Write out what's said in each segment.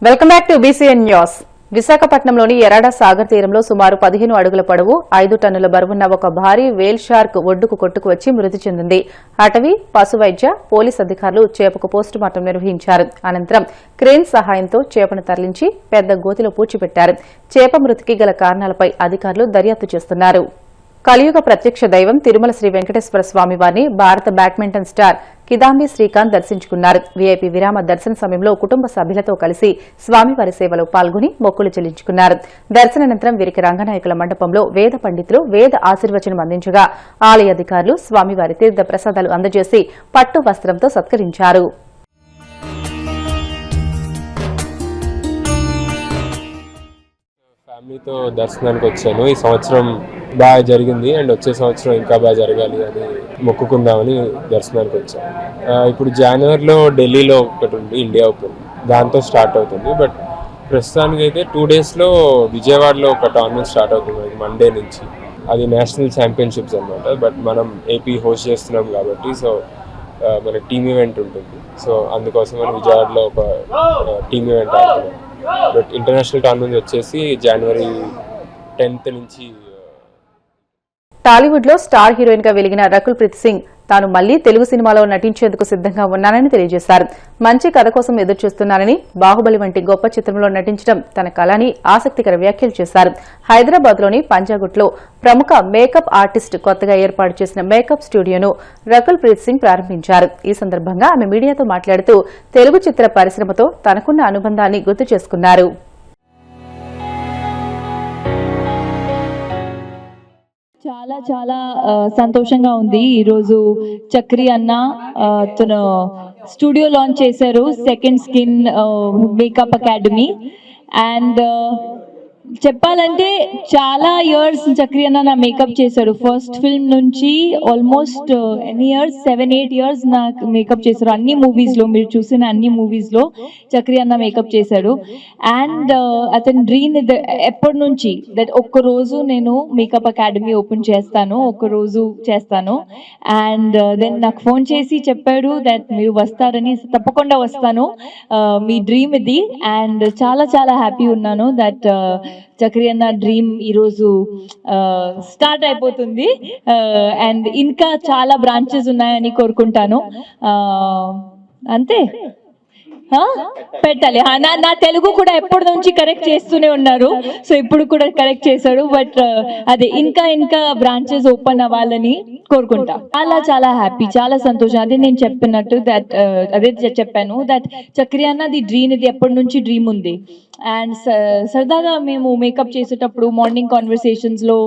Welcome back to BCN news. విశాఖపట్నంలోని ఎరాడా సాగర్ తీరంలో సుమారు 15 అడుగుల పొడవు 5 టన్నుల బరువున్న ఒక భారీ వేల్ షార్క్ ఒడ్డుకు కొట్టుకు వచ్చి మృతి చెందింది. అటవీ, పశువైద్య, పోలీస్ అధికారులు చేపకు పోస్టుమార్టం నిర్వహించారు. అనంతరం క్రేన్ సహాయంతో చేపను తరలించి పెద్ద గోతిలో పూడ్చిపెట్టారు. చేప మృతికి గల కారణాలపై అధికారులు దర్యాప్తు చేస్తున్నారు. కలియుగ ప్రత్యక్ష దైవం తిరుమల శ్రీ వెంకటేశ్వర స్వామి వారిని భారత బ్యాడ్మింటన్ స్టార్ కిదాంబి శ్రీకాంత్ దర్శించుకున్నారు. వీఐపీ విరామ దర్శన సమయంలో కుటుంబ సభ్యులతో కలిసి స్వామివారి సేవలో పాల్గొని మొక్కులు చెల్లించుకున్నారు. దర్శనానంతరం వీరికి రంగనాయకుల మండపంలో వేద పండితులు వేద ఆశీర్వచనం అందించగా ఆలయ అధికారులు స్వామివారి తీర్థ ప్రసాదాలు అందజేసి పట్టు వస్త్రంతో సత్కరించారు. ఫ్యామిలీతో దర్శనానికి వచ్చాను. ఈ సంవత్సరం బాగా జరిగింది అండ్ వచ్చే సంవత్సరం ఇంకా బాగా జరగాలి అని మొక్కుకుందామని దర్శనానికి వచ్చాను. ఇప్పుడు జనవరిలో ఢిల్లీలో ఒకటి ఉంది, ఇండియా ఓపెన్, దాంతో స్టార్ట్ అవుతుంది. బట్ ప్రస్తుతానికి అయితే 2 డేస్లో విజయవాడలో ఒక టోర్నమెంట్ స్టార్ట్ అవుతుంది, మండే నుంచి. అది నేషనల్ ఛాంపియన్షిప్స్ అనమాట. బట్ మనం ఏపీ హోస్ట్ చేస్తున్నాం కాబట్టి సో మన టీమ్ ఈవెంట్ ఉంటుంది. సో అందుకోసం మనం విజయవాడలో ఒక టీమ్ ఈవెంట్ ఆడుతున్నాం. బట్ ఇంటర్నేషనల్ టోర్నమెంట్ వచ్చేసి జనవరి 10th నుంచి. టాలీవుడ్ లో స్టార్ హీరోయిన్ గా వెలిగిన రకుల్ ప్రీత్ సింగ్ తాను మళ్లీ తెలుగు సినిమాలో నటించేందుకు సిద్దంగా ఉన్నానని తెలియజేశారు. మంచి కథ కోసం ఎదురుచూస్తున్నానని, బాహుబలి వంటి గొప్ప చిత్రంలో నటించడం తన కళ అని ఆసక్తికర వ్యాఖ్యలు చేశారు. హైదరాబాద్ లోని పంజాగుట్లో ప్రముఖ మేకప్ ఆర్టిస్ట్ కొత్తగా ఏర్పాటు చేసిన మేకప్ స్టూడియోను రకుల్ ప్రీత్ సింగ్ ప్రారంభించారు. ఈ సందర్భంగా ఆమె మీడియాతో మాట్లాడుతూ తెలుగు చిత్ర పరిశ్రమతో తనకున్న అనుబంధాన్ని గుర్తు చేసుకున్నారు. చాలా చాలా సంతోషంగా ఉంది. ఈరోజు చక్రి అన్న తను స్టూడియో లాంచ్ చేశారు, second skin makeup academy. And చెప్పాలంటే చాలా ఇయర్స్ చక్రి అన్న నా మేకప్ చేశారు. ఫస్ట్ ఫిల్మ్ నుంచి ఆల్మోస్ట్ ఎన్ని ఇయర్స్, 7-8 ఇయర్స్ నాకు మేకప్ చేశారు. అన్ని మూవీస్లో, మీరు చూసిన అన్ని మూవీస్లో చక్రి అన్న మేకప్ చేశారు. అండ్ అతని డ్రీమ్ ఎప్పటి నుంచి దట్ ఒక్కరోజు నేను మేకప్ అకాడమీ ఓపెన్ చేస్తాను, ఒక్కరోజు చేస్తాను. అండ్ దెన్ నాకు ఫోన్ చేసి చెప్పాడు దట్ మీరు వస్తారని. తప్పకుండా వస్తాను, మీ డ్రీమ్ ఇది. అండ్ చాలా చాలా హ్యాపీ ఉన్నాను దట్ చక్రి అన్న డ్రీమ్ ఈరోజు స్టార్ట్ అయిపోతుంది. అండ్ ఇంకా చాలా బ్రాంచెస్ ఉన్నాయని కోరుకుంటాను. అంతే, పెట్టాలి. నా తెలుగు కూడా ఎప్పటి నుంచి కరెక్ట్ చేస్తూనే ఉన్నారు, సో ఇప్పుడు కూడా కరెక్ట్ చేశాడు. బట్ అదే ఇంకా ఇంకా బ్రాంచెస్ ఓపెన్ అవ్వాలని కోరుకుంటా. చాలా చాలా హ్యాపీ, చాలా సంతోషం. అదే నేను చెప్పినట్టు దట్ అదే చెప్పాను దట్ చక్రి అన్నది డ్రీమ్, ఇది ఎప్పటి నుంచి డ్రీమ్ ఉంది. అండ్ సరదాగా మేము మేకప్ చేసేటప్పుడు మార్నింగ్ కాన్వర్సేషన్స్లో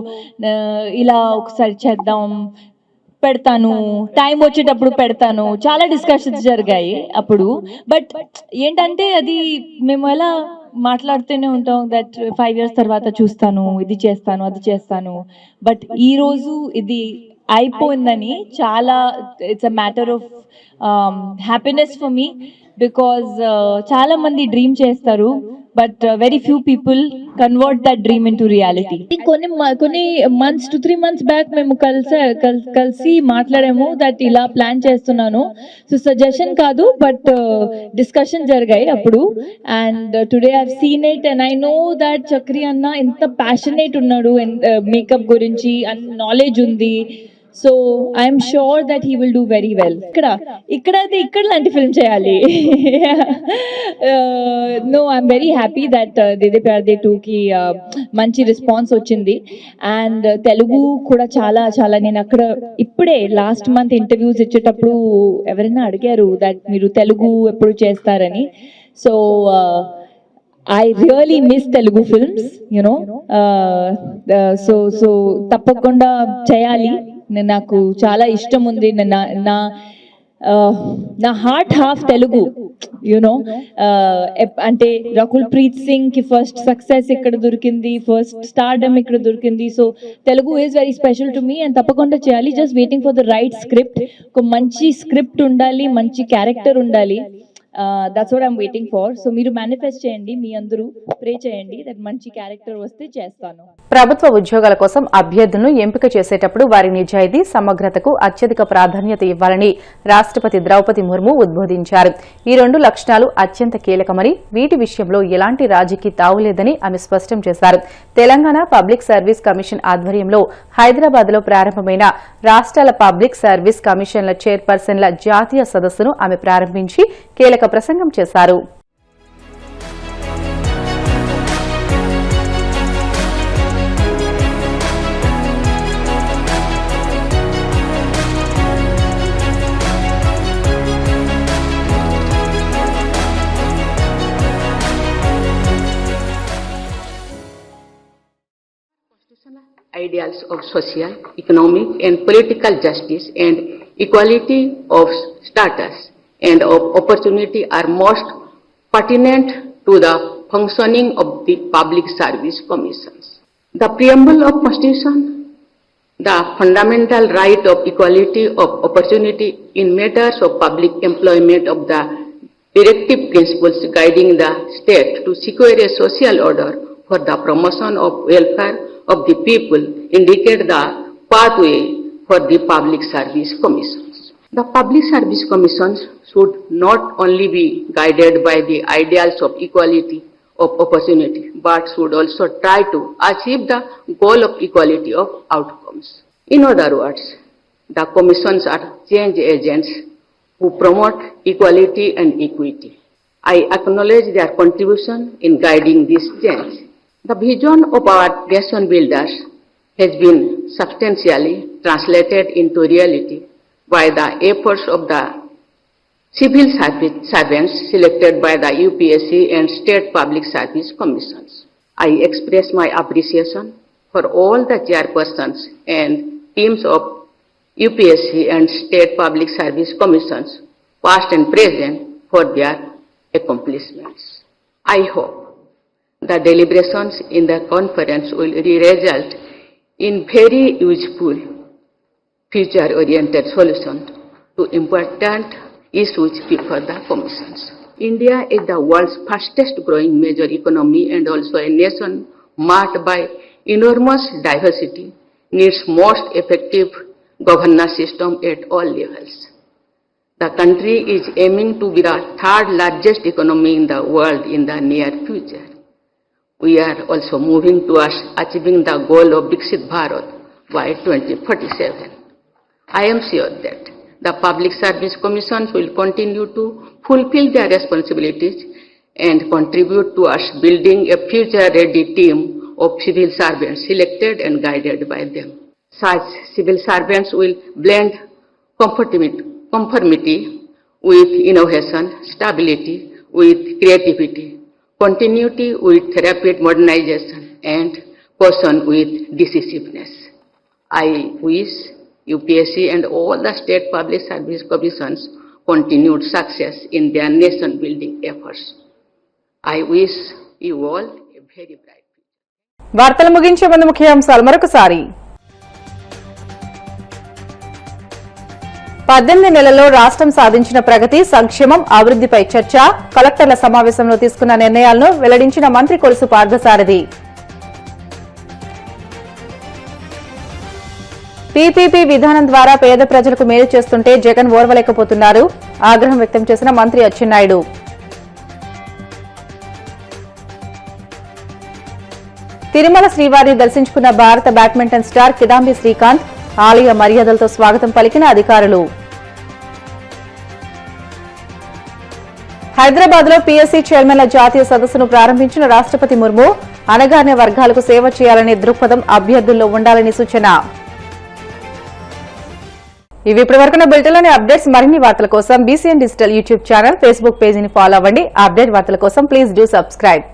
ఇలా ఒకసారి చేద్దాం, పెడతాను, టైం వచ్చేటప్పుడు పెడతాను, చాలా డిస్కషన్స్ జరిగాయి అప్పుడు. బట్ ఏంటంటే అది మేము ఎలా మాట్లాడుతూనే ఉంటాం దట్ 5 years తర్వాత చూస్తాను, ఇది చేస్తాను, అది చేస్తాను. బట్ ఈరోజు ఇది అయిపోయిందని చాలా, it's a matter of happiness for me. Because చాలా మంది డ్రీమ్ చేస్తారు, but very few people convert that dream in to reality. కొన్ని మంత్స్, 2-3 months బ్యాక్ మేము కలిసి మాట్లాడాము దట్ ఇలా ప్లాన్ చేస్తున్నాను. సో సజెషన్ కాదు, బట్ డిస్కషన్ జరిగాయి అప్పుడు. And today I have seen it and I know that Chakri అన్న ఎంత ప్యాషనేట్ ఉన్నాడు మేకప్ గురించి, అండ్ నాలెడ్జ్ ఉంది. So I'm sure that he will do very well. ఇక్కడైతే ఇక్కడ లాంటి ఫిల్మ్ చేయాలి. No, I'm very happy that De De Pyaar De 2కి మంచి రెస్పాన్స్ వచ్చింది. అండ్ తెలుగు కూడా చాలా చాలా, నేను అక్కడ ఇప్పుడే లాస్ట్ మంత్ ఇంటర్వ్యూస్ ఇచ్చేటప్పుడు ఎవరైనా అడిగారు దట్ మీరు తెలుగు ఎప్పుడు చేస్తారని. So I really miss Telugu films, you know. So తప్పకుండా చేయాలి. నాకు చాలా ఇష్టం ఉంది. నా హార్ట్ హాఫ్ తెలుగు, యునో. అంటే రకుల్ ప్రీత్ సింగ్ కి ఫస్ట్ సక్సెస్ ఇక్కడ దొరికింది, ఫస్ట్ స్టార్డమ్ ఇక్కడ దొరికింది. So Telugu is very special to me and తప్పకుండా చేయాలి. Just waiting for the right script. ఒక మంచి స్క్రిప్ట్ ఉండాలి, మంచి క్యారెక్టర్ ఉండాలి. That's what I'm waiting for. So మీరు మేనిఫెస్ట్ చేయండి, మీ అందరూ ప్రే చేయండి దట్ మంచి క్యారెక్టర్ వస్తే చేస్తాను. ప్రభుత్వ ఉద్యోగాల కోసం అభ్యర్థులను ఎంపిక చేసేటప్పుడు వారి నిజాయితీ, సమగ్రతకు అత్యధిక ప్రాధాన్యత ఇవ్వాలని రాష్ట్రపతి ద్రౌపది ముర్ము ఉద్బోధించారు. ఈ 2 లక్షణాలు అత్యంత కీలకమని, వీటి విషయంలో ఎలాంటి రాజీకి తావులేదని ఆమె స్పష్టం చేశారు. తెలంగాణ పబ్లిక్ సర్వీస్ కమిషన్ ఆధ్వర్యంలో హైదరాబాద్ లో ప్రారంభమైన రాష్ట్రాల పబ్లిక్ సర్వీస్ కమిషన్ల చైర్పర్సన్ల జాతీయ సదస్సును ఆమె ప్రారంభించి కీలక ప్రసంగం చేశారు. Ideals of social, economic and political justice and equality of status and of opportunity are most pertinent to the functioning of the public service commissions. The preamble of Constitution, the fundamental right of equality of opportunity in matters of public employment of the directive principles guiding the state to secure a social order for the promotion of welfare of the people indicate the pathway for the public service commissions. The public service commissions should not only be guided by the ideals of equality of opportunity, but should also try to achieve the goal of equality of outcomes. In other words, the commissions are change agents who promote equality and equity. I acknowledge their contribution in guiding this change. The vision of our nation builders has been substantially translated into reality by the efforts of the civil servants selected by the UPSC and state public service commissions. I express my appreciation for all the chairpersons and teams of UPSC and state public service commissions, past and present, for their accomplishments. I hope the deliberations in the conference will result in very useful, future-oriented solutions to important issues before the commissions. India is the world's fastest growing major economy and also a nation marked by enormous diversity, needs most effective governance system at all levels. The country is aiming to be the 3rd largest economy in the world in the near future. We are also moving towards achieving the goal of Viksit Bharat by 2047. I am sure that the Public Service Commissions will continue to fulfill their responsibilities and contribute towards building a future-ready team of civil servants selected and guided by them. Such civil servants will blend conformity with innovation, stability with creativity, continuity with rapid modernization, and caution with decisiveness. I wish UPSC and all the state public service commissions continued success in their nation building efforts. I wish you all a very bright future. వార్తలు ముగించే ముందు ముఖ్యాంశాలు మరొకసారి. 18 నెలల్లో రాష్ట్రం సాధించిన ప్రగతి, సంక్షేమం, అభివృద్ధిపై చర్చ, కలెక్టర్ల సమావేశంలో తీసుకున్న నిర్ణయాలను వెల్లడించిన మంత్రి కొలుసు పార్థసారథి. పీపీపీ విధానం ద్వారా పేద ప్రజలకు మేలు చేస్తుంటే జగన్ ఓర్వలేకపోతున్నారు, ఆగ్రహం వ్యక్తం చేసిన మంత్రి అచ్చెన్నాయుడు. తిరుమల శ్రీవారిని దర్శించుకున్న భారత బ్యాడ్మింటన్ స్టార్ కిదాంబి శ్రీకాంత్, ఆలయ మర్యాదలతో స్వాగతం పలికిన అధికారులు. హైదరాబాద్ లో పీఎస్సీ చైర్మన్ల జాతీయ సదస్సును ప్రారంభించిన రాష్ట్రపతి ముర్ము, అణగారిన వర్గాలకు సేవ చేయాలనే దృక్పథం అభ్యర్థుల్లో ఉండాలని సూచన. ఇవి ఇప్పటివరకున్న బులెటిన్లోని అప్డేట్స్. మరిన్ని వార్తల కోసం BCN digital YouTube channel, Facebook పేజీని ఫాలో అవ్వండి. అప్డేట్ వార్తల కోసం ప్లీజ్ డూ సబ్స్క్రైబ్.